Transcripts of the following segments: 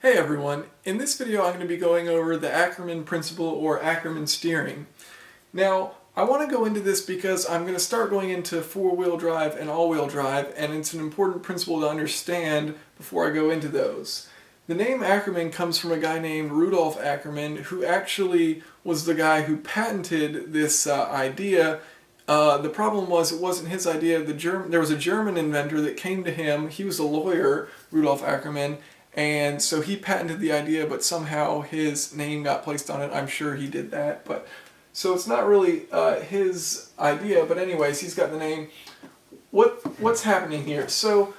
Hey everyone, in this video I'm going to be going over the Ackerman principle or Ackerman steering. Now I want to go into this because I'm going to start going into four-wheel drive and all-wheel drive, and it's an important principle to understand before I go into those. The name Ackerman comes from a guy named Rudolf Ackerman, who actually was the guy who patented this idea. The problem was it wasn't his idea. There was a German inventor that came to him. He was a lawyer, Rudolf Ackerman, and so he patented the idea, but somehow his name got placed on it. I'm sure he did that, but so it's not really his idea. But anyways, he's got the name. What's happening here? So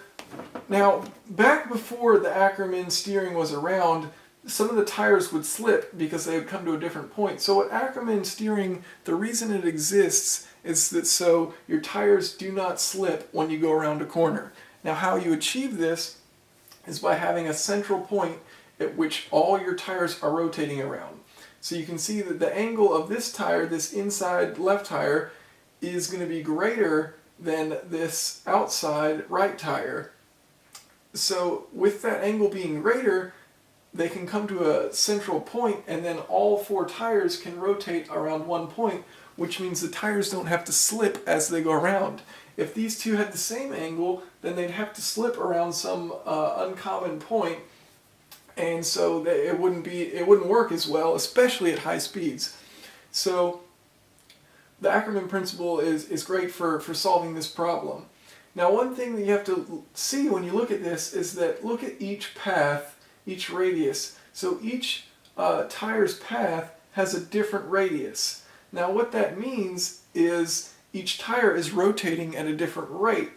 now, back before the Ackerman steering was around, some of the tires would slip because they would come to a different point. So what Ackerman steering, the reason it exists is that so your tires do not slip when you go around a corner. Now, how you achieve this is by having a central point at which all your tires are rotating around. So you can see that the angle of this tire, this inside left tire, is going to be greater than this outside right tire. So with that angle being greater, they can come to a central point, and then all four tires can rotate around one point, which means the tires don't have to slip as they go around. If these two had the same angle, then they'd have to slip around some uncommon point, and so it wouldn't work as well, especially at high speeds. So the Ackerman principle is great for solving this problem. Now, one thing that you have to see when you look at this is that look at each path, each radius. So each tire's path has a different radius. Now what that means is each tire is rotating at a different rate.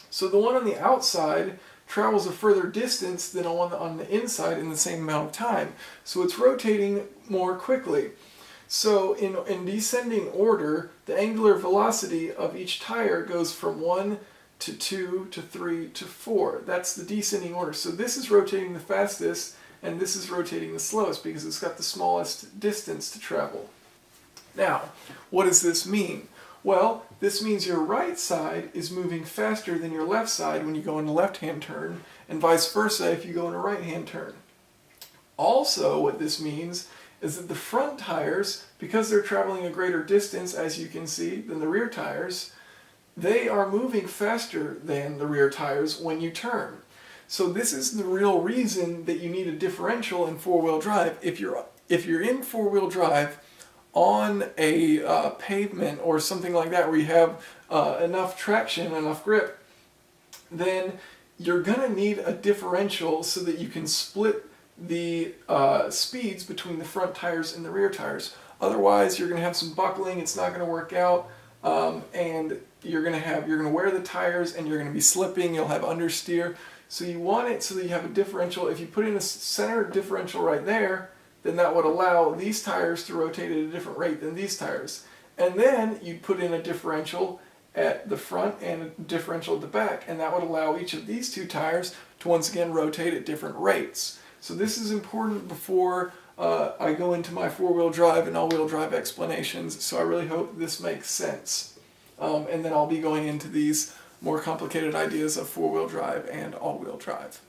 So the one on the outside travels a further distance than the one on the inside in the same amount of time. So it's rotating more quickly. So in descending order, the angular velocity of each tire goes from 1 to 2 to 3 to 4. That's the descending order. So this is rotating the fastest, and this is rotating the slowest because it's got the smallest distance to travel. Now, what does this mean? Well, this means your right side is moving faster than your left side when you go in a left-hand turn, and vice versa if you go in a right-hand turn. Also, what this means is that the front tires, because they're traveling a greater distance, as you can see, than the rear tires, they are moving faster than the rear tires when you turn. So this is the real reason that you need a differential in four-wheel drive. If you're in four-wheel drive on a pavement or something like that where you have enough traction, enough grip, then you're going to need a differential so that you can split the speeds between the front tires and the rear tires. Otherwise, you're going to have some buckling. It's not going to work out, and you're going to wear the tires and you're going to be slipping. You'll have understeer. So you want it so that you have a differential. If you put in a center differential right there, then that would allow these tires to rotate at a different rate than these tires. And then you'd put in a differential at the front and a differential at the back, and that would allow each of these two tires to once again rotate at different rates. So this is important before I go into my four-wheel drive and all-wheel drive explanations, so I really hope this makes sense. And then I'll be going into these more complicated ideas of four-wheel drive and all-wheel drive.